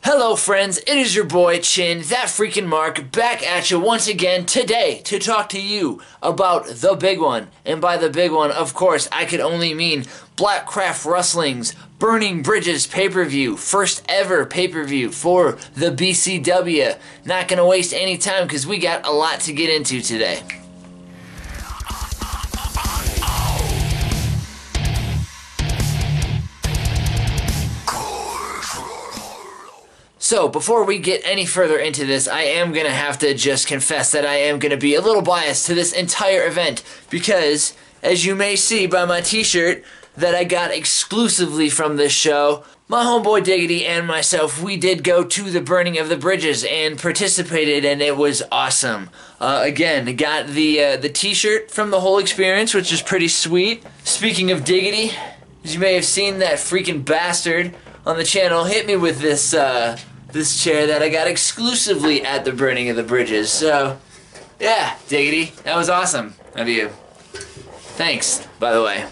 Hello friends, it is your boy Chin, that freaking Mark, back at you once again today to talk to you about the big one. And by the big one, of course, I could only mean Blackcraft Wrestling's Burning Bridges pay-per-view, first ever pay-per-view for the BCW. Not gonna waste any time because we got a lot to get into today. So, before we get any further into this, I am going to have to just confess that I am going to be a little biased to this entire event because, as you may see by my t-shirt that I got exclusively from this show, my homeboy Diggity and myself, we did go to the Burning of the Bridges and participated, and it was awesome. Again, got the t-shirt from the whole experience, which is pretty sweet. Speaking of Diggity, as you may have seen, that freaking bastard on the channel hit me with this chair that I got exclusively at the Burning of the Bridges. So, yeah, Diggity, that was awesome of you. Thanks, by the way.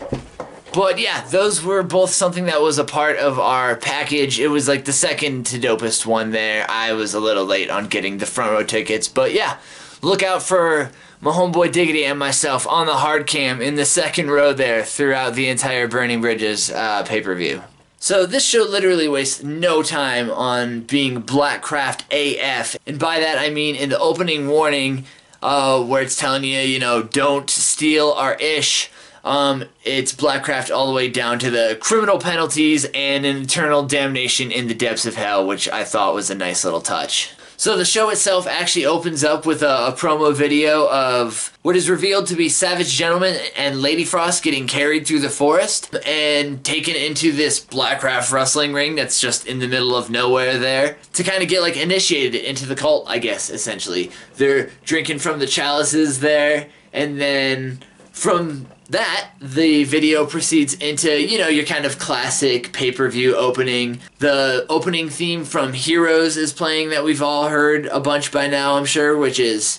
But yeah, those were both something that was a part of our package. It was like the second to dopest one there. I was a little late on getting the front row tickets. But yeah, look out for my homeboy Diggity and myself on the hard cam in the second row there throughout the entire Burning Bridges pay-per-view. So this show literally wastes no time on being Blackcraft AF, and by that I mean in the opening warning where it's telling you, you know, don't steal our ish, it's Blackcraft all the way down to the criminal penalties and an eternal damnation in the depths of hell, which I thought was a nice little touch. So the show itself actually opens up with a promo video of what is revealed to be Savage Gentleman and Lady Frost getting carried through the forest and taken into this Blackcraft wrestling ring that's just in the middle of nowhere there to kind of get like initiated into the cult, I guess, essentially. They're drinking from the chalices there, and then from that, the video proceeds into, you know, your kind of classic pay-per-view opening. The opening theme from Heroes is playing that we've all heard a bunch by now, I'm sure, which is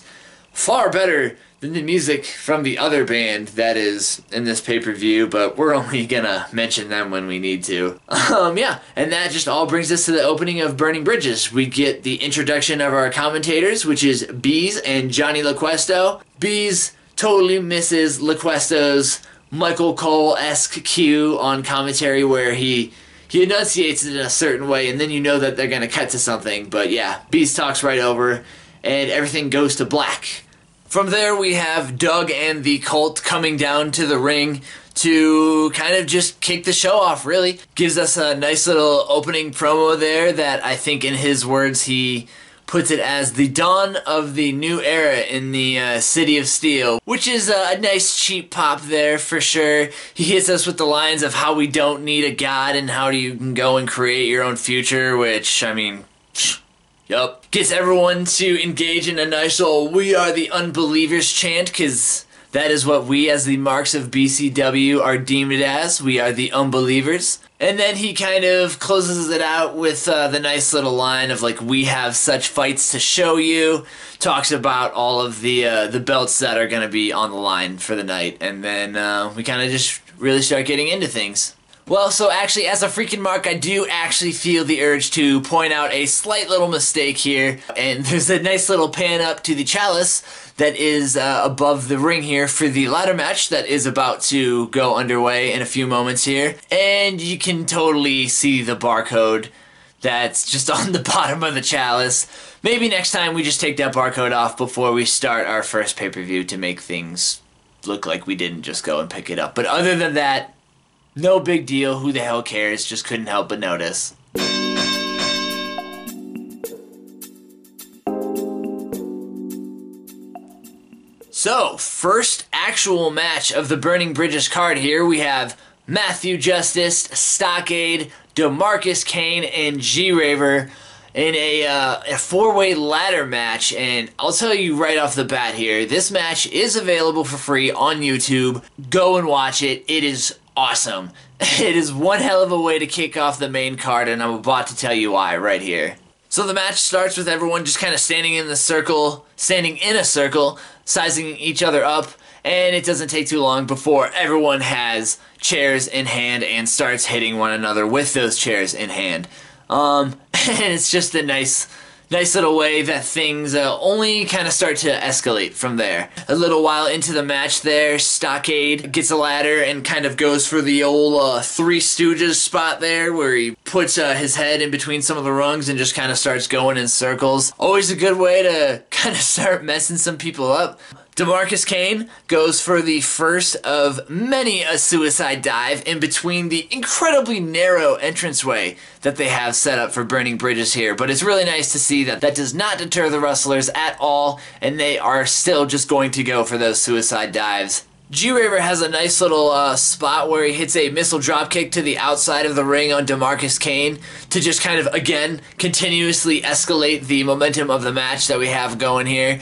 far better than the music from the other band that is in this pay-per-view, but we're only gonna mention them when we need to. Yeah, and that just all brings us to the opening of Burning Bridges. We get the introduction of our commentators, which is Bees and Johnny LaQuesto. Bees totally misses LaQuesto's Michael Cole-esque cue on commentary where he enunciates it in a certain way, and then you know that they're going to cut to something. But yeah, Beast talks right over, and everything goes to black. From there, we have Doug and the Cult coming down to the ring to kind of just kick the show off, really. Gives us a nice little opening promo there that I think in his words he puts it as the dawn of the new era in the City of Steel, which is a nice cheap pop there for sure. He hits us with the lines of how we don't need a god and how you can go and create your own future, which, I mean, yup. Gets everyone to engage in a nice old "We Are the Unbelievers" chant, because that is what we as the marks of BCW are deemed as. We are the unbelievers. And then he kind of closes it out with the nice little line of like, "We have such fights to show you." Talks about all of the belts that are going to be on the line for the night. And then we kind of just really start getting into things. Well, so actually, as a freaking Mark, I do actually feel the urge to point out a slight little mistake here. And there's a nice little pan up to the chalice that is above the ring here for the ladder match that is about to go underway in a few moments here. And you can totally see the barcode that's just on the bottom of the chalice. Maybe next time we just take that barcode off before we start our first pay-per-view to make things look like we didn't just go and pick it up. But other than that, no big deal. Who the hell cares? Just couldn't help but notice. So, first actual match of the Burning Bridges card here, we have Matthew Justice, Stockade, DeMarcus Kane, and g-raver in a four-way ladder match. And I'll tell you right off the bat here, this match is available for free on YouTube. Go and watch it. It is awesome. It is one hell of a way to kick off the main card, and I'm about to tell you why right here. So the match starts with everyone just kind of standing in a circle, sizing each other up, and it doesn't take too long before everyone has chairs in hand and starts hitting one another with those chairs in hand. And it's just a nice little way that things only kind of start to escalate from there. A little while into the match there, Stockade gets a ladder and kind of goes for the old Three Stooges spot there, where he puts his head in between some of the rungs and just kind of starts going in circles. Always a good way to kind of start messing some people up. DeMarcus Kane goes for the first of many a suicide dive in between the incredibly narrow entranceway that they have set up for burning bridges here. But it's really nice to see that that does not deter the wrestlers at all, and they are still just going to go for those suicide dives. G-Raver has a nice little spot where he hits a missile dropkick to the outside of the ring on DeMarcus Kane to just kind of, again, continuously escalate the momentum of the match that we have going here.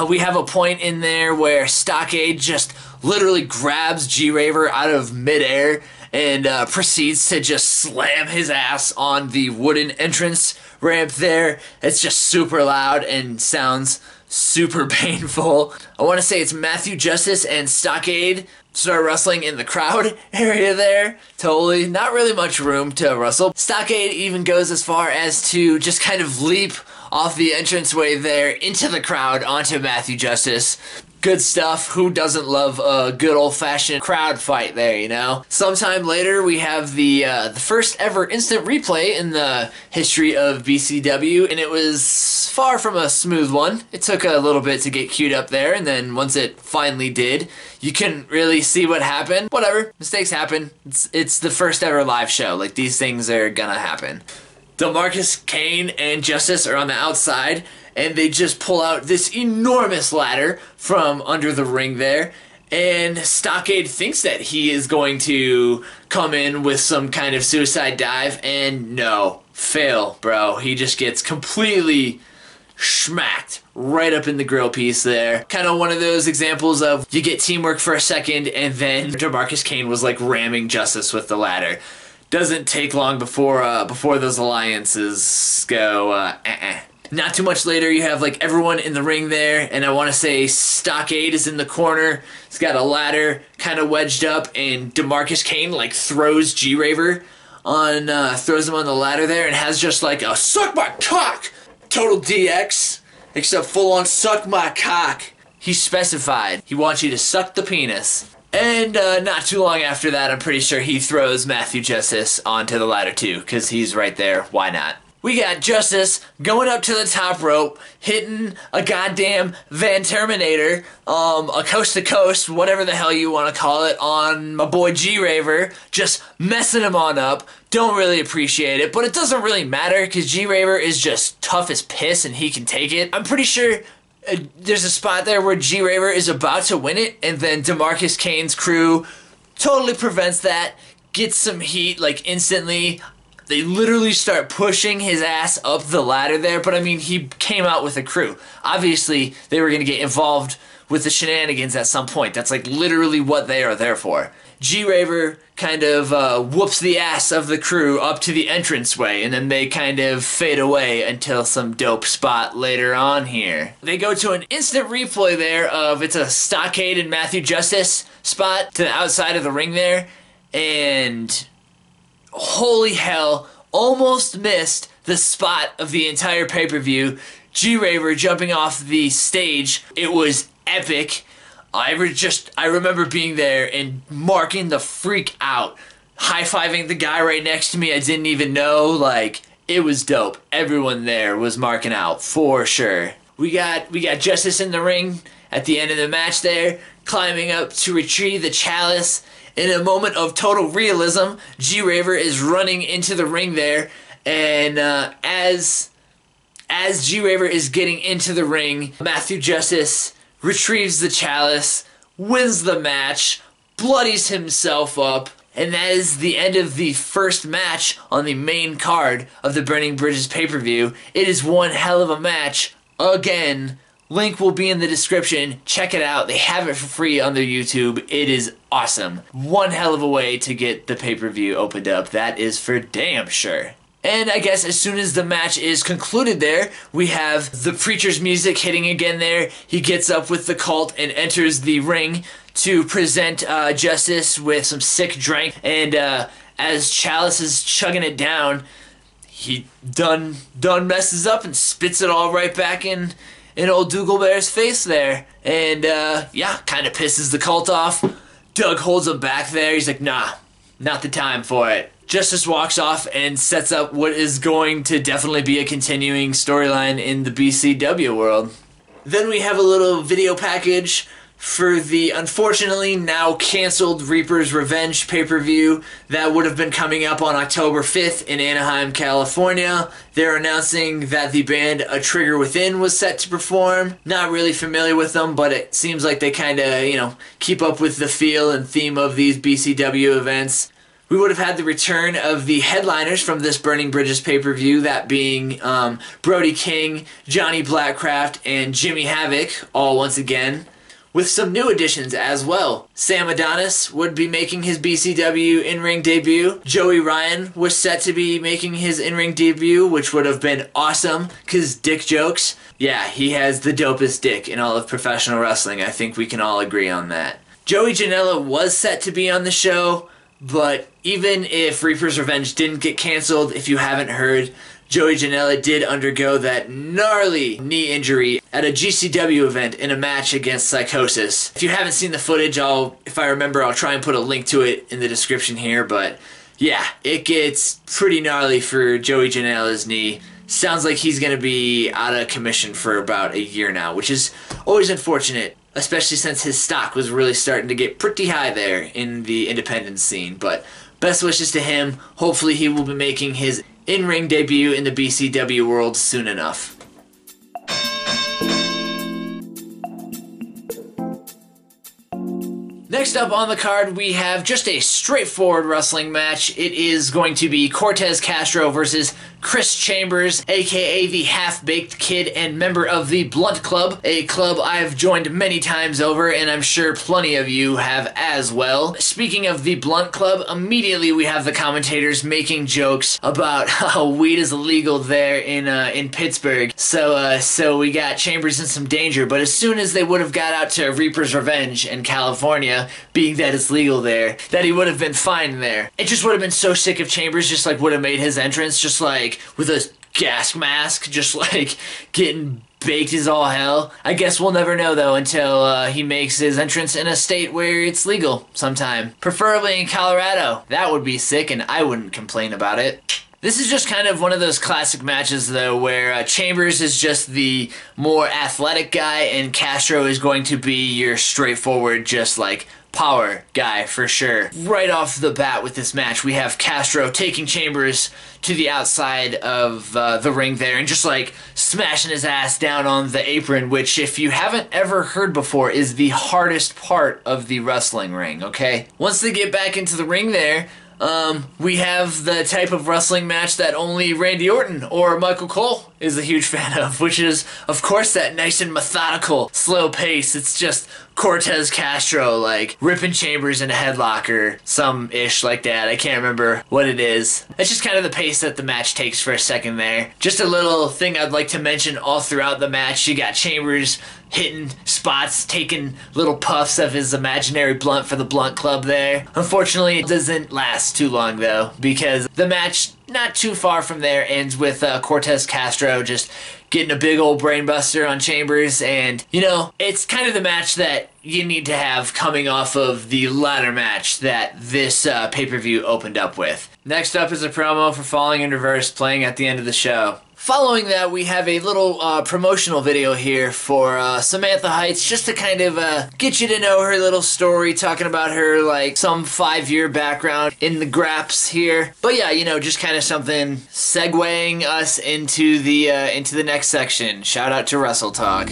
We have a point in there where Stockade just literally grabs G-Raver out of midair and proceeds to just slam his ass on the wooden entrance ramp there. It's just super loud and sounds super painful. I want to say it's Matthew Justice and Stockade start wrestling in the crowd area there. Totally not really much room to wrestle. Stockade even goes as far as to just kind of leap off the entranceway there into the crowd onto Matthew Justice. Good stuff. Who doesn't love a good old-fashioned crowd fight there, you know? Sometime later, we have the first ever instant replay in the history of BCW, and it was far from a smooth one. It took a little bit to get queued up there, and then once it finally did, you couldn't really see what happened. Whatever. Mistakes happen. It's the first ever live show. Like, these things are gonna happen. DeMarcus Kane and Justice are on the outside, and they just pull out this enormous ladder from under the ring there, and Stockade thinks that he is going to come in with some kind of suicide dive, and no, fail, bro. He just gets completely smacked right up in the grill piece there. Kind of one of those examples of you get teamwork for a second, and then DeMarcus Kane was like ramming Justice with the ladder. Doesn't take long before those alliances go Not too much later, you have like everyone in the ring there, and I want to say Stockade is in the corner. He's got a ladder kind of wedged up, and DeMarcus Kane like throws G-Raver on, throws him on the ladder there, and has just like a suck my cock, total DX, except full on suck my cock. He specified he wants you to suck the penis. And not too long after that, I'm pretty sure he throws Matthew Justice onto the ladder too, because he's right there. Why not? We got Justice going up to the top rope, hitting a goddamn Van Terminator, a coast to coast, whatever the hell you want to call it, on my boy G-Raver, just messing him on up. Don't really appreciate it, but it doesn't really matter, because G-Raver is just tough as piss and he can take it. I'm pretty sure there's a spot there where G-Raver is about to win it, and then DeMarcus Kane's crew totally prevents that, gets some heat, like, instantly. They literally start pushing his ass up the ladder there, but I mean, he came out with a crew. Obviously, they were going to get involved with the shenanigans at some point. That's, like, literally what they are there for. G-Raver kind of whoops the ass of the crew up to the entranceway, and then they kind of fade away until some dope spot later on here. They go to an instant replay there of, it's a Stockade and Matthew Justice spot to the outside of the ring there, and holy hell, almost missed the spot of the entire pay-per-view. G-Raver jumping off the stage. It was epic. I remember being there and marking the freak out. High-fiving the guy right next to me I didn't even know. Like, it was dope. Everyone there was marking out, for sure. We got Justice in the ring at the end of the match there, climbing up to retrieve the chalice. In a moment of total realism, G-Raver is running into the ring there, and as G-Raver is getting into the ring, Matthew Justice retrieves the chalice, wins the match, bloodies himself up, and that is the end of the first match on the main card of the Burning Bridges pay-per-view. It is one hell of a match. Again, link will be in the description. Check it out. They have it for free on their YouTube. It is awesome. One hell of a way to get the pay-per-view opened up. That is for damn sure. And I guess as soon as the match is concluded there, we have the Preacher's music hitting again there. He gets up with the cult and enters the ring to present Justice with some sick drink. And as Chalice is chugging it down, he done messes up and spits it all right back in old Dougal Bear's face there. And, yeah, kind of pisses the cult off. Doug holds him back there. He's like, nah, not the time for it. Justice walks off and sets up what is going to definitely be a continuing storyline in the BCW world. Then we have a little video package for the unfortunately now canceled Reaper's Revenge pay-per-view that would have been coming up on October 5th in Anaheim, California. They're announcing that the band A Trigger Within was set to perform. Not really familiar with them, but it seems like they kind of, you know, keep up with the feel and theme of these BCW events. We would have had the return of the headliners from this Burning Bridges pay-per-view, that being Brody King, Johnny Blackcraft, and Jimmy Havoc, all once again, with some new additions as well. Sam Adonis would be making his BCW in-ring debut. Joey Ryan was set to be making his in-ring debut, which would have been awesome, because dick jokes. Yeah, he has the dopest dick in all of professional wrestling. I think we can all agree on that. Joey Janela was set to be on the show, but even if Reaper's Revenge didn't get canceled, if you haven't heard, Joey Janela did undergo that gnarly knee injury at a GCW event in a match against Psychosis. If you haven't seen the footage, if I remember, I'll try and put a link to it in the description here, but yeah, it gets pretty gnarly for Joey Janela's knee. Sounds like he's going to be out of commission for about a year now, which is always unfortunate, especially since his stock was really starting to get pretty high there in the independent scene. But best wishes to him. Hopefully he will be making his in-ring debut in the BCW world soon enough. Next up on the card, we have just a straightforward wrestling match. It is going to be Cortes Castro versus Chris Chambers, aka the Half-Baked Kid and member of the Blunt Club, a club I've joined many times over, and I'm sure plenty of you have as well. Speaking of the Blunt Club, immediately we have the commentators making jokes about how weed is illegal there in Pittsburgh. So we got Chambers in some danger, but as soon as they would have got out to Reaper's Revenge in California, being that it's legal there, that he would have been fine there. It just would have been so sick if Chambers just like would have made his entrance just like with a gas mask, just like getting baked as all hell. I guess we'll never know though until he makes his entrance in a state where it's legal sometime. Preferably in Colorado. That would be sick and I wouldn't complain about it. This is just kind of one of those classic matches, though, where Chambers is just the more athletic guy, and Castro is going to be your straightforward, just like, power guy for sure. Right off the bat with this match, we have Castro taking Chambers to the outside of the ring there and just like smashing his ass down on the apron, which if you haven't ever heard before is the hardest part of the wrestling ring, okay? Once they get back into the ring there, we have the type of wrestling match that only Randy Orton or Michael Cole is a huge fan of, which is, of course, that nice and methodical, slow pace. It's just Cortes Castro, like, ripping Chambers in a headlock or some-ish like that. I can't remember what it is. That's just kind of the pace that the match takes for a second there. Just a little thing I'd like to mention all throughout the match. You got Chambers hitting spots, taking little puffs of his imaginary blunt for the Blunt Club there. Unfortunately, it doesn't last too long, though, because the match not too far from there ends with Cortes Castro just getting a big old brainbuster on Chambers, and, you know, it's kind of the match that you need to have coming off of the ladder match that this pay-per-view opened up with. Next up is a promo for Falling in Reverse playing at the end of the show. Following that, we have a little promotional video here for Samantha Heights, just to kind of get you to know her little story, talking about her, like, some 5-year background in the graps here. But yeah, you know, just kind of something segueing us into the next section. Shout out to Wrestle Talk.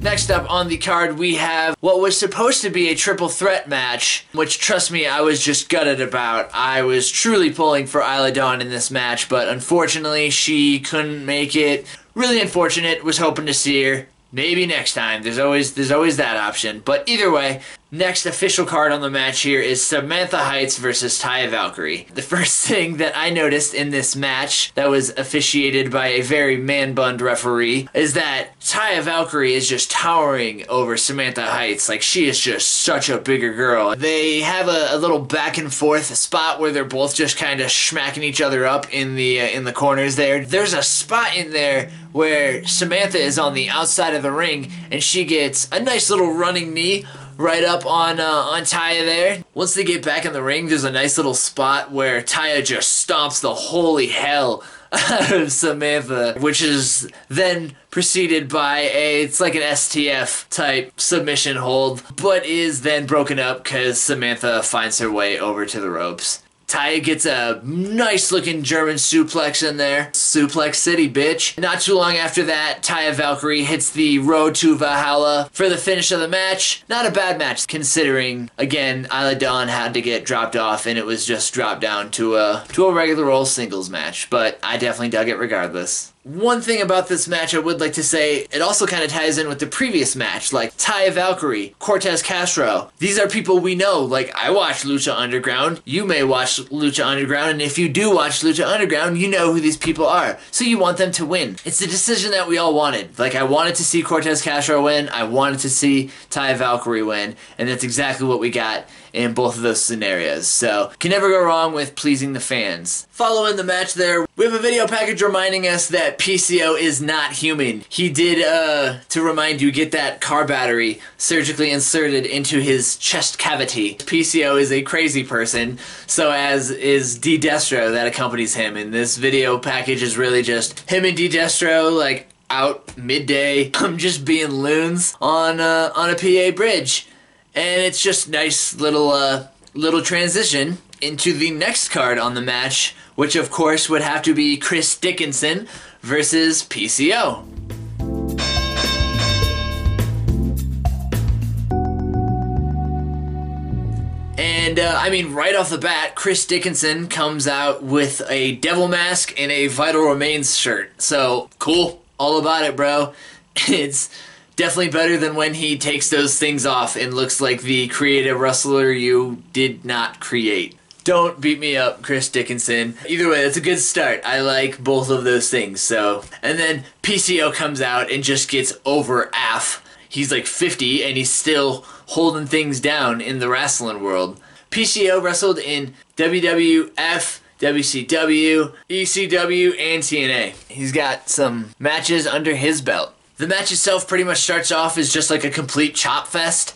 Next up on the card, we have what was supposed to be a triple threat match, which, trust me, I was just gutted about. I was truly pulling for Isla Dawn in this match, but unfortunately, she couldn't make it. Really unfortunate. Was hoping to see her. maybe next time. There's always that option. But either way, next official card on the match here is Samantha Heights versus Taya Valkyrie. The first thing that I noticed in this match that was officiated by a very man-bunned referee is that Taya Valkyrie is just towering over Samantha Heights. Like, she is just such a bigger girl. They have a little back and forth spot where they're both just kind of smacking each other up in the corners there. There's a spot in there where Samantha is on the outside of the ring and she gets a nice little running knee right up on Taya there. Once they get back in the ring, there's a nice little spot where Taya just stomps the holy hell out of Samantha, which is then preceded by it's like an STF type submission hold, but is then broken up because Samantha finds her way over to the ropes. Taya gets a nice looking German suplex in there. Suplex City, bitch. Not too long after that, Taya Valkyrie hits the Road to Valhalla for the finish of the match. Not a bad match considering, again, Isla Dawn had to get dropped off and it was just dropped down to a regular old singles match. But I definitely dug it regardless. One thing about this match I would like to say, it also kind of ties in with the previous match, like Taya Valkyrie, Cortes Castro. These are people we know. Like, I watch Lucha Underground, you may watch Lucha Underground, and if you do watch Lucha Underground, you know who these people are. So you want them to win. It's the decision that we all wanted. Like, I wanted to see Cortes Castro win, I wanted to see Taya Valkyrie win, and that's exactly what we got in both of those scenarios. So, can never go wrong with pleasing the fans. Following the match there, we have a video package reminding us that PCO is not human. He did, to remind you, get that car battery surgically inserted into his chest cavity. PCO is a crazy person, so as is D-Destro that accompanies him. And this video package is really just him and D-Destro, like, out midday, just being loons on a PA bridge. And it's just nice little transition into the next card on the match, which of course would have to be Chris Dickinson versus PCO. And I mean, right off the bat, Chris Dickinson comes out with a devil mask and a Vital Remains shirt. So, cool. All about it, bro. It's definitely better than when he takes those things off and looks like the creative wrestler you did not create. Don't beat me up, Chris Dickinson. Either way, that's a good start. I like both of those things, so. And then PCO comes out and just gets over AF. He's like 50 and he's still holding things down in the wrestling world. PCO wrestled in WWF, WCW, ECW, and TNA. He's got some matches under his belt. The match itself pretty much starts off as just like a complete chop fest.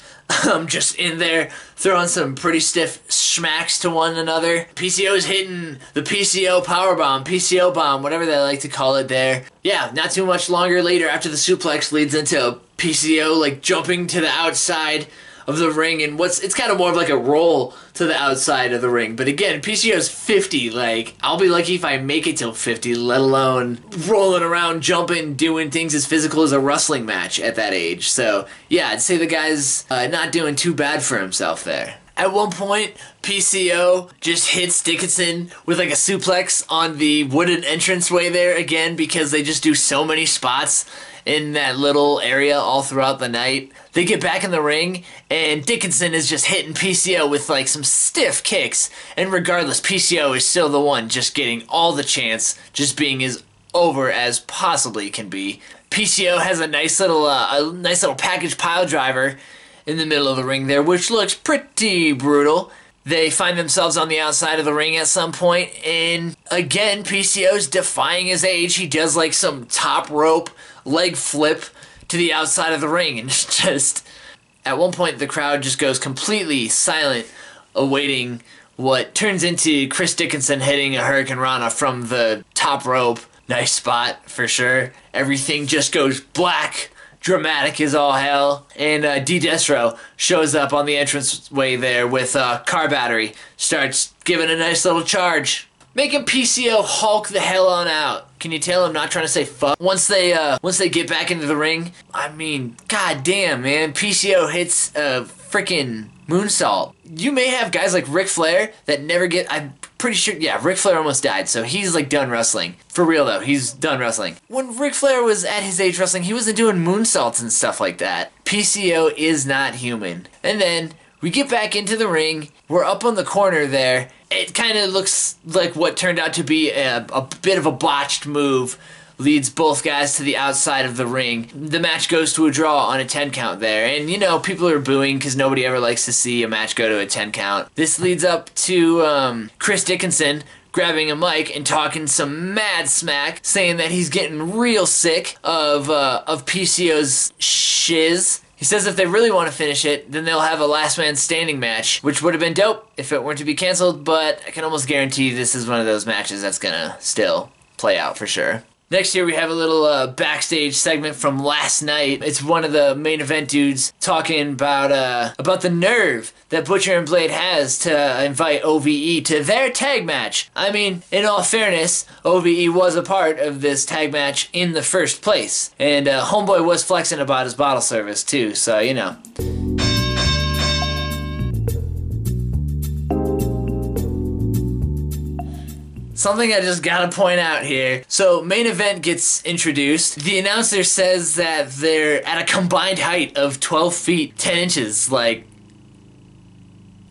Just in there throwing some pretty stiff smacks to one another. PCO is hitting the PCO powerbomb, PCO bomb, whatever they like to call it there. Yeah, not too much longer later after the suplex leads into PCO like jumping to the outside of the ring, and it's kind of more of like a roll to the outside of the ring. But again, PCO's 50, like, I'll be lucky if I make it till 50, let alone rolling around, jumping, doing things as physical as a wrestling match at that age. So, yeah, I'd say the guy's not doing too bad for himself there. At one point, PCO just hits Dickinson with like a suplex on the wooden entranceway there again, because they just do so many spots in that little area all throughout the night. They get back in the ring, and Dickinson is just hitting PCO with like some stiff kicks, and regardless, PCO is still the one just getting all the chance, just being as over as possibly can be. PCO has a nice little package pile driver in the middle of the ring there, which looks pretty brutal. They find themselves on the outside of the ring at some point, and again, PCO's defying his age. He does like some top rope leg flip to the outside of the ring, and just at one point the crowd just goes completely silent, awaiting what turns into Chris Dickinson hitting a Hurricane Rana from the top rope. Nice spot for sure. Everything just goes black, dramatic as all hell, and D-Destro shows up on the entranceway there with a car battery, starts giving a nice little charge, making PCO Hulk the hell on out. Can you tell I'm not trying to say fuck? Once they get back into the ring, I mean, god damn, man, PCO hits a freaking moonsault. You may have guys like Ric Flair that never get, I'm pretty sure, yeah, Ric Flair almost died, so he's like done wrestling. For real though, he's done wrestling. When Ric Flair was at his age wrestling, he wasn't doing moonsaults and stuff like that. PCO is not human. And then we get back into the ring, we're up on the corner there. It kind of looks like what turned out to be a bit of a botched move. Leads both guys to the outside of the ring. The match goes to a draw on a 10 count there. And, you know, people are booing because nobody ever likes to see a match go to a 10 count. This leads up to Chris Dickinson grabbing a mic and talking some mad smack, saying that he's getting real sick of PCO's shiz. He says if they really want to finish it, then they'll have a last man standing match, which would have been dope if it weren't to be canceled, but I can almost guarantee this is one of those matches that's gonna still play out for sure. Next here we have a little backstage segment from last night. It's one of the main event dudes talking about the nerve that Butcher and Blade has to invite OVE to their tag match. I mean, in all fairness, OVE was a part of this tag match in the first place. And Homeboy was flexing about his bottle service too, so you know. Something I just gotta point out here. So, main event gets introduced. The announcer says that they're at a combined height of 12 feet, 10 inches. Like,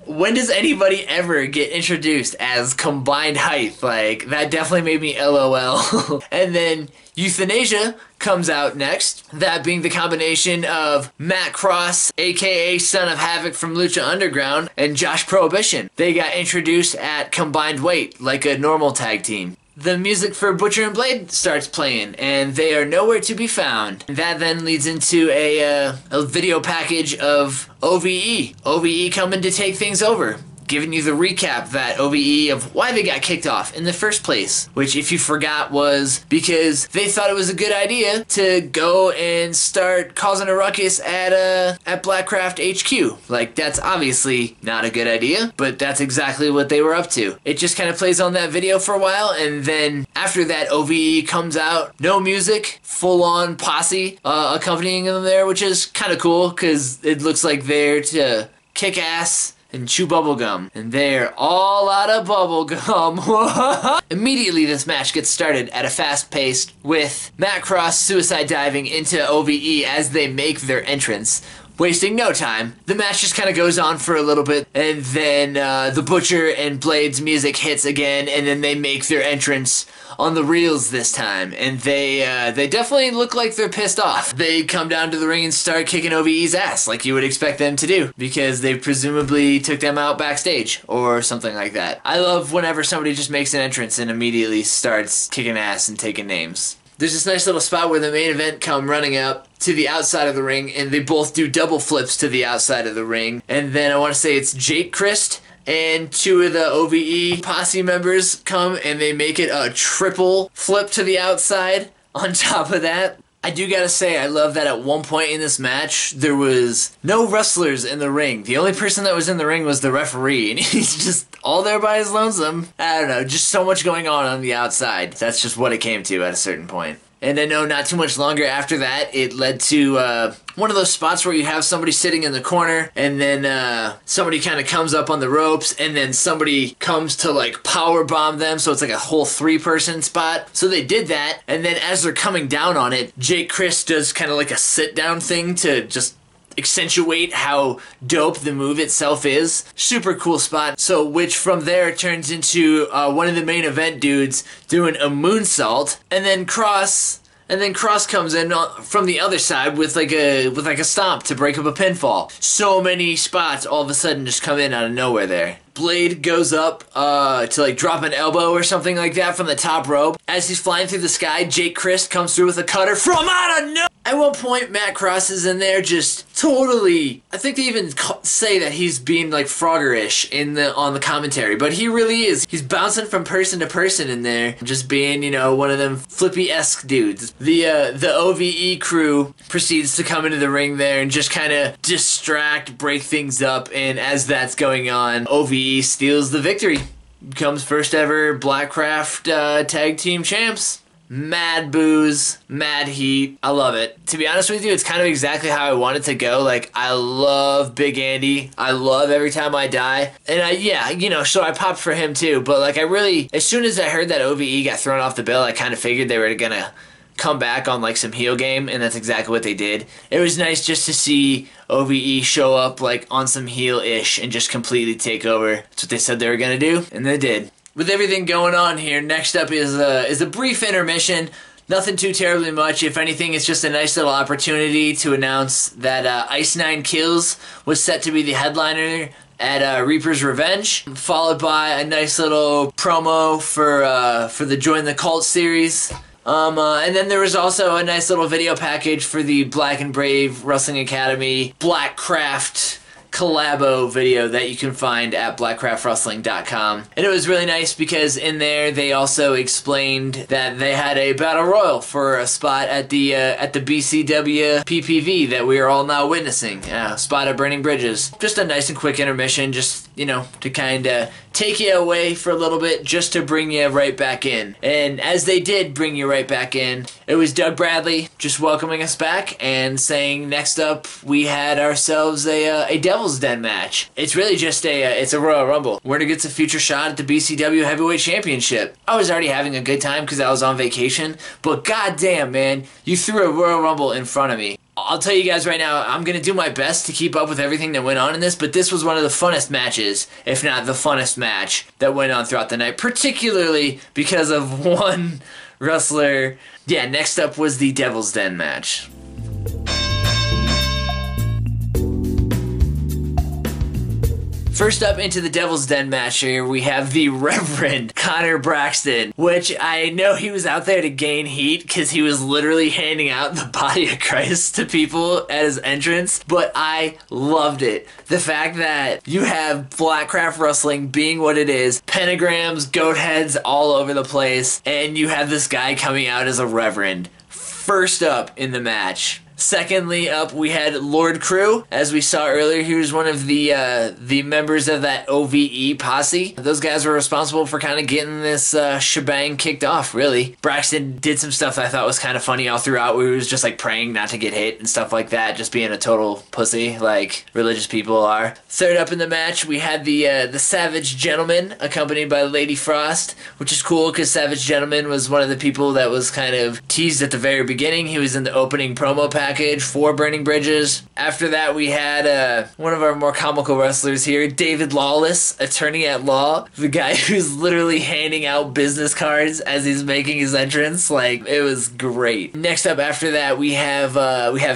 when does anybody ever get introduced as combined height? Like, that definitely made me LOL. And then Euthanasia comes out next, that being the combination of Matt Cross, aka Son of Havoc from Lucha Underground, and Josh Prohibition. They got introduced at combined weight, like a normal tag team. The music for Butcher and Blade starts playing, and they are nowhere to be found. That then leads into a video package of OVE. OVE coming to take things over, giving you the recap that OVE of why they got kicked off in the first place, which if you forgot was because they thought it was a good idea to go and start causing a ruckus at Blackcraft HQ. Like, that's obviously not a good idea, but that's exactly what they were up to. It just kind of plays on that video for a while, and then after that OVE comes out, no music, full-on posse accompanying them there, which is kind of cool because it looks like they're to kick ass and chew bubblegum. And they're all out of bubblegum. Immediately this match gets started at a fast pace with Matt Cross suicide diving into OVE as they make their entrance. Wasting no time. The match just kind of goes on for a little bit, and then the Butcher and Blade's music hits again, and then they make their entrance on the reels this time, and they definitely look like they're pissed off. They come down to the ring and start kicking OVE's ass, like you would expect them to do, because they presumably took them out backstage, or something like that. I love whenever somebody just makes an entrance and immediately starts kicking ass and taking names. There's this nice little spot where the main event come running up to the outside of the ring, and they both do double flips to the outside of the ring. And then I want to say it's Jake Christ and two of the OVE posse members come, and they make it a triple flip to the outside on top of that. I do gotta say, I love that at one point in this match, there was no wrestlers in the ring. The only person that was in the ring was the referee, and he's just all there by his lonesome. I don't know, just so much going on the outside. That's just what it came to at a certain point. And I know not too much longer after that, it led to one of those spots where you have somebody sitting in the corner, and then somebody kind of comes up on the ropes, and then somebody comes to like power bomb them, so it's like a whole 3-person spot. So they did that, and then as they're coming down on it, Jake Christ does kind of like a sit down thing to just accentuate how dope the move itself is. Super cool spot. So which from there turns into one of the main event dudes doing a moonsault, and then Cross comes in from the other side with like a stomp to break up a pinfall. So many spots all of a sudden just come in out of nowhere there. Blade goes up to like drop an elbow or something like that from the top rope. As he's flying through the sky, Jake Christ comes through with a cutter from out of nowhere. At one point, Matt Cross is in there just totally, I think they even say that he's being like Frogger-ish on the commentary, but he really is. He's bouncing from person to person in there, just being, you know, one of them flippy-esque dudes. The OVE crew proceeds to come into the ring there and just kind of distract, break things up, and as that's going on, OVE steals the victory. Becomes first ever Blackcraft tag team champs. mad boos, mad heat. I love it. To be honest with you, it's kind of exactly how I want it to go. Like, I love Big Andy. I love Every Time I Die. And yeah, you know, so I popped for him too. But like, I really, as soon as I heard that OVE got thrown off the bill, I kind of figured they were gonna come back on like some heel game, and that's exactly what they did. It was nice just to see OVE show up like on some heel-ish and just completely take over. That's what they said they were gonna do, and they did. With everything going on here, next up is a brief intermission. Nothing too terribly much. If anything, it's just a nice little opportunity to announce that Ice 9 Kills was set to be the headliner at Reaper's Revenge, followed by a nice little promo for the Join the Cult series. And then there was also a nice little video package for the Black and Brave Wrestling Academy Blackcraft collabo video that you can find at blackcraftwrestling.com. And it was really nice because in there they also explained that they had a battle royal for a spot at the BCW PPV that we are all now witnessing. Spot at Burning Bridges. Just a nice and quick intermission, just, you know, to kind of take you away for a little bit, just to bring you right back in. And as they did bring you right back in, it was Doug Bradley just welcoming us back and saying, next up we had ourselves a Devil's Den match. It's really just it's a Royal Rumble. Winner gets a future shot at the BCW Heavyweight Championship. I was already having a good time because I was on vacation, but goddamn, man, you threw a Royal Rumble in front of me. I'll tell you guys right now, I'm going to do my best to keep up with everything that went on in this, but this was one of the funnest matches, if not the funnest match, that went on throughout the night, particularly because of one wrestler. Yeah, next up was the Devil's Den match. First up into the Devil's Den match here, we have the Reverend Connor Braxton, which I know he was out there to gain heat because he was literally handing out the body of Christ to people at his entrance, but I loved it. The fact that you have Blackcraft Wrestling being what it is, pentagrams, goat heads all over the place, and you have this guy coming out as a Reverend. First up in the match. Secondly up, we had Lord Crew. As we saw earlier, he was one of the members of that OVE posse. Those guys were responsible for kind of getting this shebang kicked off, really. Braxton did some stuff that I thought was kind of funny all throughout, where he was just like praying not to get hit and stuff like that, just being a total pussy, like religious people are. Third up in the match, we had the Savage Gentleman, accompanied by Lady Frost, which is cool because Savage Gentleman was one of the people that was kind of teased at the very beginning. He was in the opening promo package for Burning Bridges. After that, we had one of our more comical wrestlers here, David Lawless, attorney at law, the guy who's literally handing out business cards as he's making his entrance. Like, it was great. Next up after that, we have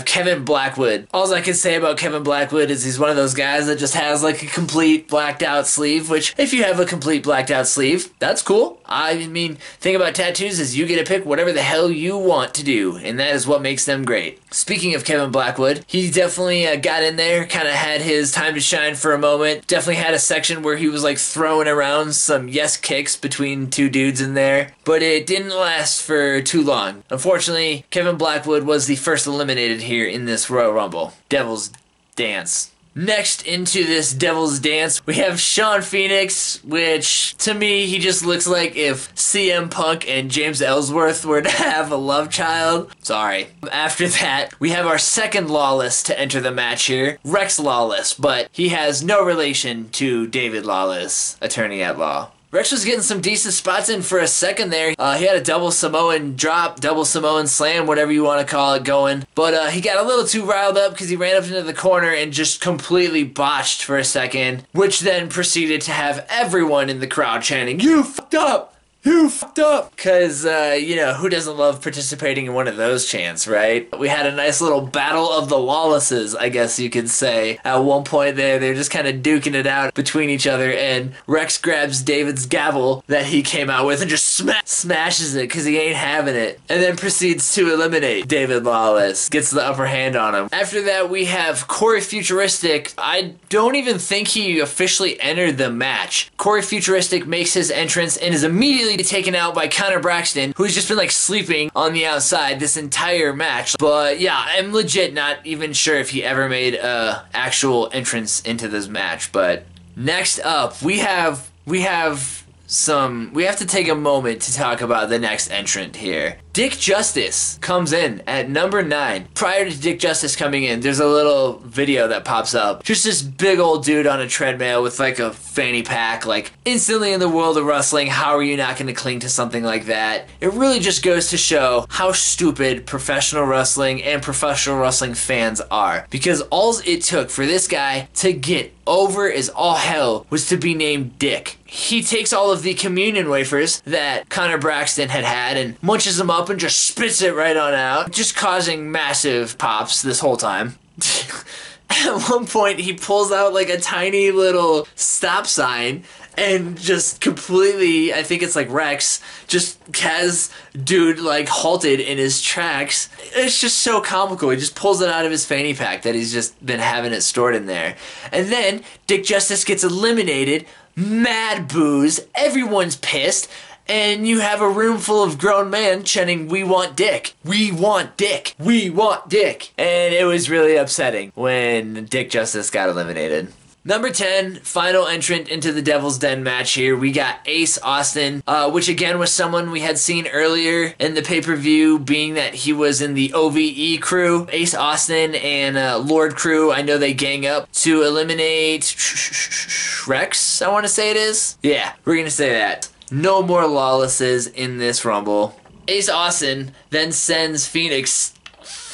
Kevin Blackwood. All I can say about Kevin Blackwood is he's one of those guys that just has like a complete blacked out sleeve, which if you have a complete blacked out sleeve, that's cool. I mean, thing about tattoos is you get to pick whatever the hell you want to do, and that is what makes them great. Speaking of Kevin Blackwood, he definitely got in there, kind of had his time to shine for a moment. Definitely had a section where he was like throwing around some yes kicks between two dudes in there, but it didn't last for too long. Unfortunately, Kevin Blackwood was the first eliminated here in this Royal Rumble. Devil's Dance. Next into this Devil's Dance, we have Sean Phoenix, which to me, he just looks like if CM Punk and James Ellsworth were to have a love child. Sorry. After that, we have our second Lawless to enter the match here, Rex Lawless, but he has no relation to David Lawless, attorney at law. Rex was getting some decent spots in for a second there. He had a double Samoan drop, double Samoan slam, whatever you want to call it, going. But he got a little too riled up because he ran up into the corner and just completely botched for a second, which then proceeded to have everyone in the crowd chanting, "You fucked up! You fucked up!" Because, you know, who doesn't love participating in one of those chants, right? We had a nice little battle of the Lawlesses, I guess you could say. At one point there, they're just kind of duking it out between each other, and Rex grabs David's gavel that he came out with and just smashes it because he ain't having it. And then proceeds to eliminate David Lawless. Gets the upper hand on him. After that, we have Corey Futuristic. I don't even think he officially entered the match. Corey Futuristic makes his entrance and is immediately taken out by Connor Braxton, who's just been like sleeping on the outside this entire match. But yeah, I'm legit not even sure if he ever made a actual entrance into this match. But next up, we have we have to take a moment to talk about the next entrant here. Dick Justice comes in at number 9. Prior to Dick Justice coming in, there's a little video that pops up. Just this big old dude on a treadmill with like a fanny pack. Like, instantly in the world of wrestling, how are you not going to cling to something like that? It really just goes to show how stupid professional wrestling and professional wrestling fans are. Because all it took for this guy to get over as all hell was to be named Dick. He takes all of the communion wafers that Connor Braxton had and munches them up and just spits it right on out, just causing massive pops this whole time. At one point, he pulls out like a tiny little stop sign and just completely, I think it's like Rex, just has dude like halted in his tracks. It's just so comical. He just pulls it out of his fanny pack that he's just been having it stored in there. And then Dick Justice gets eliminated, mad boos, everyone's pissed, and you have a room full of grown men chanting, "We want Dick. We want Dick. We want Dick." And it was really upsetting when Dick Justice got eliminated. Number 10, final entrant into the Devil's Den match here. We got Ace Austin, which again was someone we had seen earlier in the pay-per-view, being that he was in the OVE crew. Ace Austin and Lord Crew, I know they gang up to eliminate Rex, I want to say it is. Yeah, we're going to say that. No more Lawlesses in this Rumble. Ace Austin then sends Phoenix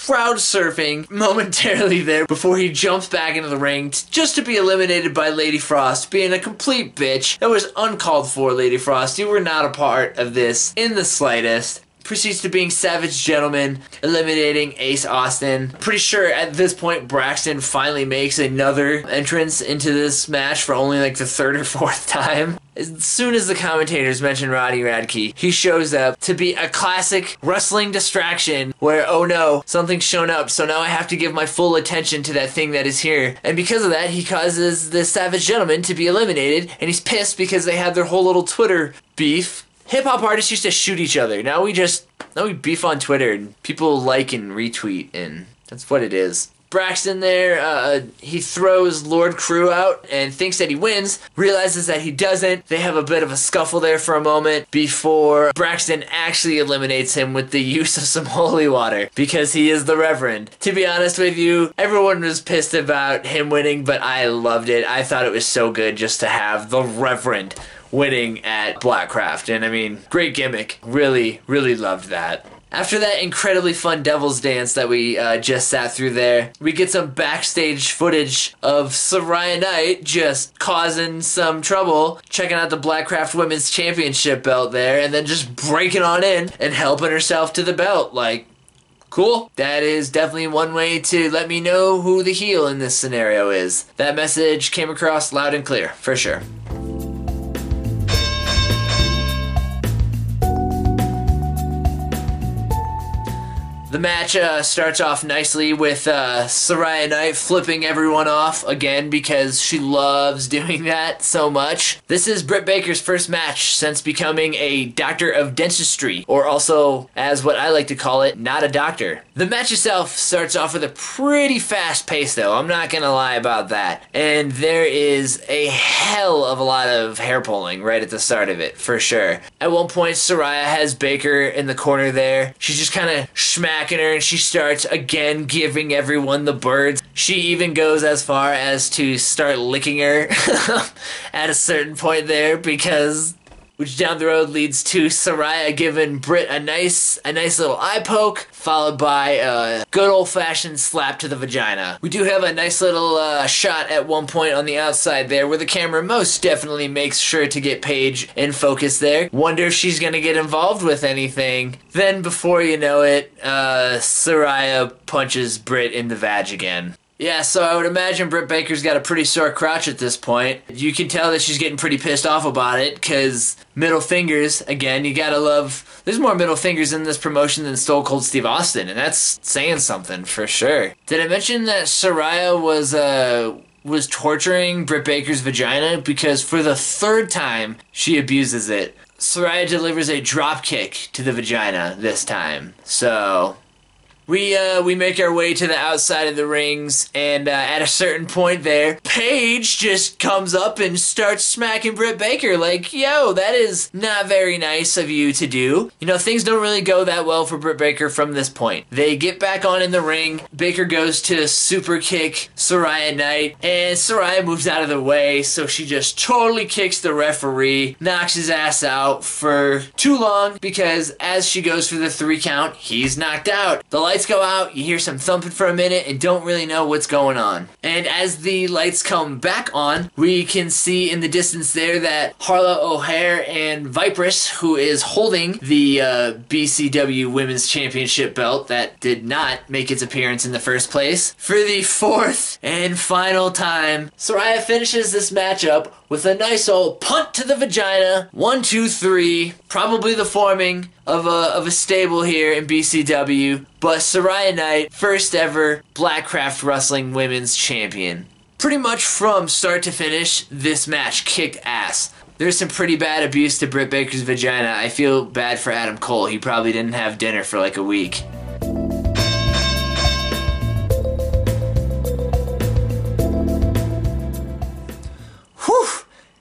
crowd surfing momentarily there before he jumps back into the ring just to be eliminated by Lady Frost, being a complete bitch. That was uncalled for, Lady Frost. You were not a part of this in the slightest. Proceeds to being Savage Gentleman, eliminating Ace Austin. Pretty sure at this point Braxton finally makes another entrance into this match for only like the 3rd or 4th time. As soon as the commentators mention Roddy Radke, he shows up to be a classic wrestling distraction where, oh no, something's shown up, so now I have to give my full attention to that thing that is here. And because of that, he causes the Savage Gentleman to be eliminated, and he's pissed because they had their whole little Twitter beef. Hip-hop artists used to shoot each other. Now we beef on Twitter, and people like and retweet, and that's what it is. Braxton there, he throws Lord Crew out and thinks that he wins, realizes that he doesn't. They have a bit of a scuffle there for a moment before Braxton actually eliminates him with the use of some holy water, because he is the Reverend. To be honest with you, everyone was pissed about him winning, but I loved it. I thought it was so good just to have the Reverend winning at Blackcraft, and I mean, great gimmick. Really, really loved that. After that incredibly fun Devil's Dance that we just sat through there, we get some backstage footage of Sariah Knight just causing some trouble, checking out the Blackcraft Women's Championship belt there, and then just breaking on in and helping herself to the belt. Like, cool. That is definitely one way to let me know who the heel in this scenario is. That message came across loud and clear, for sure. The match starts off nicely with Sariah Knight flipping everyone off again because she loves doing that so much. This is Britt Baker's first match since becoming a doctor of dentistry, or also, as what I like to call it, not a doctor. The match itself starts off with a pretty fast pace though, I'm not gonna lie about that. And there is a hell of a lot of hair pulling right at the start of it, for sure. At one point, Sariah has Baker in the corner there. She's just kind of smacking her, and she starts again giving everyone the birds. She even goes as far as to start licking her at a certain point there, because which down the road leads to Sariah giving Britt a nice little eye poke, followed by a good old-fashioned slap to the vagina. We do have a nice little shot at one point on the outside there where the camera most definitely makes sure to get Paige in focus there. Wonder if she's gonna get involved with anything. Then before you know it, Sariah punches Britt in the vag again. Yeah, so I would imagine Britt Baker's got a pretty sore crotch at this point. You can tell that she's getting pretty pissed off about it, because middle fingers, again, you gotta love... There's more middle fingers in this promotion than Stone Cold Steve Austin, and that's saying something, for sure. Did I mention that Sariah was torturing Britt Baker's vagina? Because for the 3rd time, she abuses it. Sariah delivers a drop kick to the vagina this time, so... we make our way to the outside of the rings, and at a certain point there, Paige just comes up and starts smacking Britt Baker like, yo, that is not very nice of you to do. You know, things don't really go that well for Britt Baker from this point. They get back on in the ring. Baker goes to super kick Sariah Knight, and Sariah moves out of the way, so she just totally kicks the referee, knocks his ass out for too long, because as she goes for the 3 count, he's knocked out. The lights go out, you hear some thumping for a minute, and don't really know what's going on. And as the lights come back on, we can see in the distance there that Harlow O'Hare and Vipress, who is holding the BCW Women's Championship belt that did not make its appearance in the first place, for the 4th and final time, Sariah finishes this matchup with a nice old punt to the vagina. 1, 2, 3. Probably the forming of a stable here in BCW. But Sariah Knight, first ever Blackcraft Wrestling Women's Champion. Pretty much from start to finish, this match kicked ass. There's some pretty bad abuse to Britt Baker's vagina. I feel bad for Adam Cole. He probably didn't have dinner for like a week. Whew!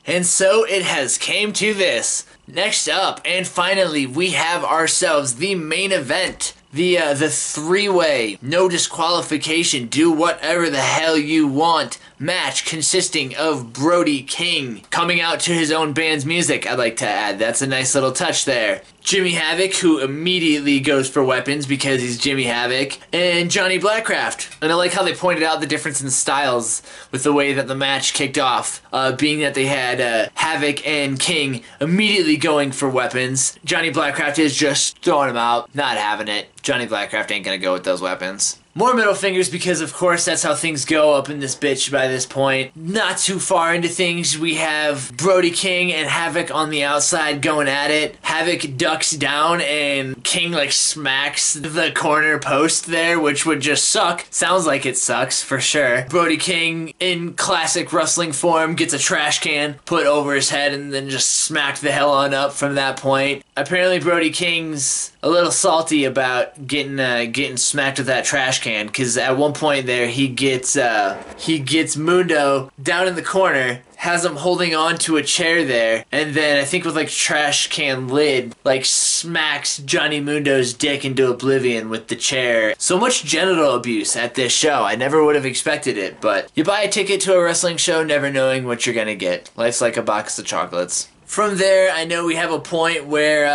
And so it has came to this. Next up, and finally, we have ourselves the main event. The 3-way, no disqualification, do whatever the hell you want match consisting of Brody King coming out to his own band's music, I'd like to add. That's a nice little touch there. Jimmy Havoc, who immediately goes for weapons because he's Jimmy Havoc, and Johnny Blackcraft. And I like how they pointed out the difference in styles with the way that the match kicked off, being that they had Havoc and King immediately going for weapons. Johnny Blackcraft is just throwing them out, not having it. Johnny Blackcraft ain't gonna go with those weapons. More middle fingers because, of course, that's how things go up in this bitch by this point. Not too far into things, we have Brody King and Havoc on the outside going at it. Havoc ducks down and King, like, smacks the corner post there, which would just suck. Sounds like it sucks, for sure. Brody King, in classic wrestling form, gets a trash can put over his head and then just smacked the hell on up from that point. Apparently, Brody King's a little salty about getting smacked with that trash can, because at one point there he gets Mundo down in the corner, has him holding on to a chair there, and then I think with like trash can lid, like smacks Johnny Mundo's dick into oblivion with the chair. So much genital abuse at this show. I never would have expected it, but you buy a ticket to a wrestling show never knowing what you're gonna get. Life's like a box of chocolates. From there, I know we have a point where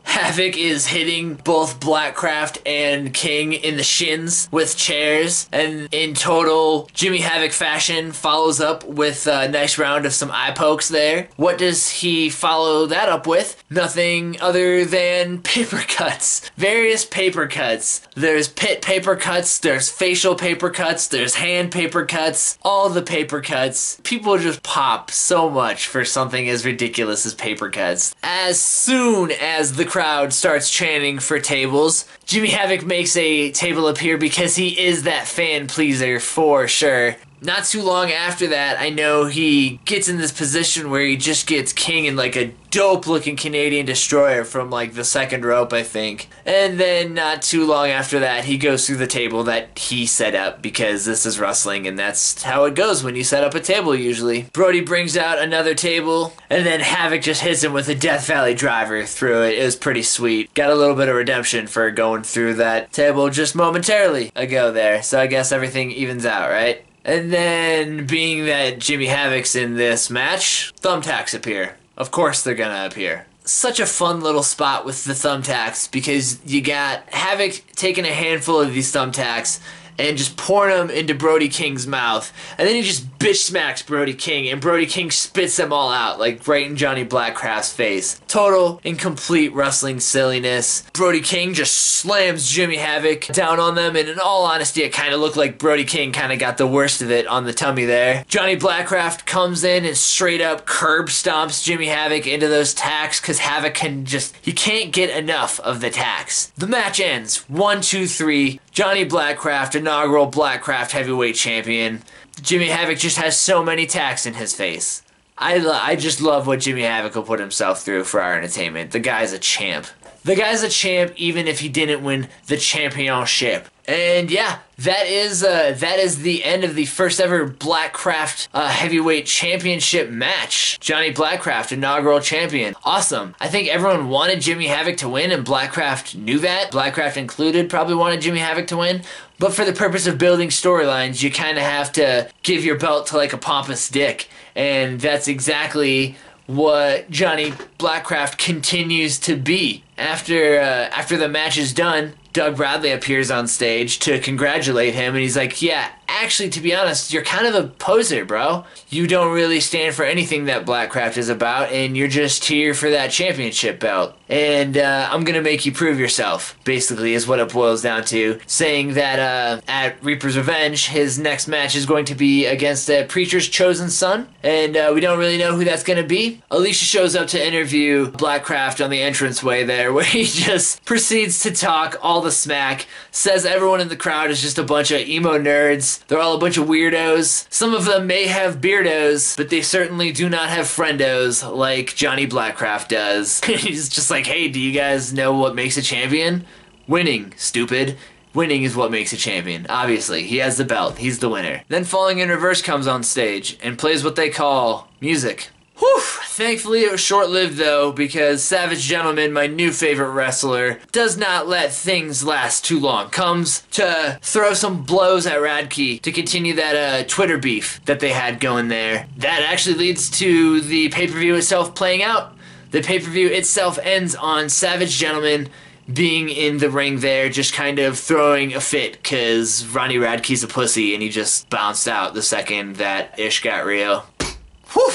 Havoc is hitting both Blackcraft and King in the shins with chairs, and in total Jimmy Havoc fashion follows up with a nice round of some eye pokes there. What does he follow that up with? Nothing other than paper cuts. Various paper cuts. There's pit paper cuts, there's facial paper cuts, there's hand paper cuts, all the paper cuts. People just pop so much for something as ridiculous as paper cuts. As soon as the crowd starts chanting for tables, Jimmy Havoc makes a table appear because he is that fan pleaser for sure. Not too long after that, I know he gets in this position where he just gets King in like a dope looking Canadian destroyer from like the second rope, I think. And then not too long after that, he goes through the table that he set up, because this is wrestling and that's how it goes when you set up a table usually. Brody brings out another table, and then Havoc just hits him with a Death Valley driver through it. It was pretty sweet. Got a little bit of redemption for going through that table just momentarily ago there, so I guess everything evens out, right? And then, being that Jimmy Havoc's in this match, thumbtacks appear. Of course they're gonna appear. Such a fun little spot with the thumbtacks, because you got Havoc taking a handful of these thumbtacks and just pouring them into Brody King's mouth. And then he just bitch smacks Brody King, and Brody King spits them all out, like right in Johnny Blackcraft's face. Total and complete wrestling silliness. Brody King just slams Jimmy Havoc down on them, and in all honesty, it kind of looked like Brody King kind of got the worst of it on the tummy there. Johnny Blackcraft comes in and straight up curb stomps Jimmy Havoc into those tacks, because Havoc he can't get enough of the tacks. The match ends 1, 2, 3. Johnny Blackcraft, inaugural Blackcraft heavyweight champion. Jimmy Havoc just has so many tacks in his face. I just love what Jimmy Havoc will put himself through for our entertainment. The guy's a champ. The guy's a champ even if he didn't win the championship. And yeah, that is the end of the first ever Blackcraft heavyweight championship match. Johnny Blackcraft, inaugural champion. Awesome. I think everyone wanted Jimmy Havoc to win, and Blackcraft knew that. Blackcraft included probably wanted Jimmy Havoc to win. But for the purpose of building storylines, you kind of have to give your belt to like a pompous dick. And that's exactly what Johnny Blackcraft continues to be. After the match is done, Doug Bradley appears on stage to congratulate him, and he's like, yeah, actually, to be honest, you're kind of a poser, bro. You don't really stand for anything that Blackcraft is about, and you're just here for that championship belt. And I'm gonna make you prove yourself, basically, is what it boils down to. Saying that at Reaper's Revenge, his next match is going to be against a Preacher's chosen son, and we don't really know who that's gonna be. Alicia shows up to interview Blackcraft on the entranceway there, where he just proceeds to talk all the smack, says everyone in the crowd is just a bunch of emo nerds. They're all a bunch of weirdos. Some of them may have beardos, but they certainly do not have friendos like Johnny Blackcraft does. He's just like, hey, do you guys know what makes a champion? Winning, stupid. Winning is what makes a champion. Obviously, he has the belt. He's the winner. Then Falling in Reverse comes on stage and plays what they call music. Whew! Thankfully it was short-lived though, because Savage Gentleman, my new favorite wrestler, does not let things last too long. Comes to throw some blows at Radke to continue that Twitter beef that they had going there. That actually leads to the pay-per-view itself playing out. The pay-per-view itself ends on Savage Gentleman being in the ring there, just kind of throwing a fit because Ronnie Radke's a pussy and he just bounced out the second that Ish got real. Whew!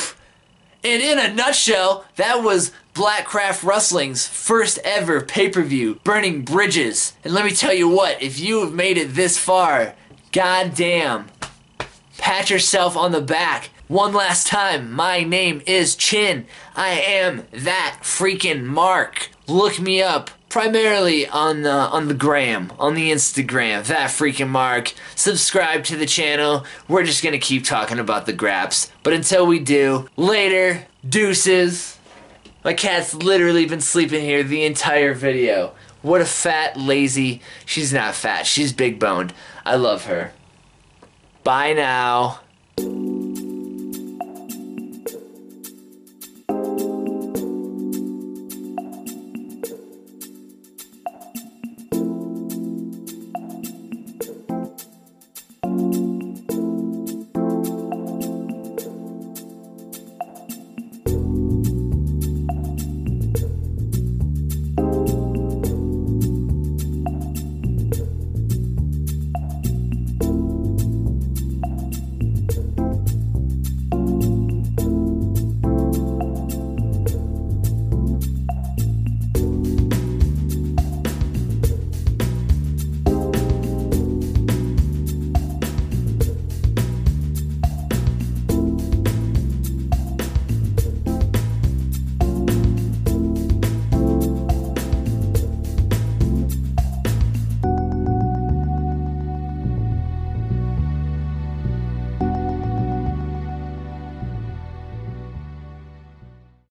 And in a nutshell, that was Blackcraft Wrestling's first ever pay-per-view, Burning Bridges. And let me tell you what, if you have made it this far, goddamn, pat yourself on the back. One last time, my name is Chin. I am that freaking Mark. Look me up. Primarily on the gram, on the Instagram, that freaking Mark. Subscribe to the channel. We're just gonna keep talking about the graps. But until we do, later, deuces. My cat's literally been sleeping here the entire video. What a fat, lazy, she's not fat, she's big boned. I love her. Bye now.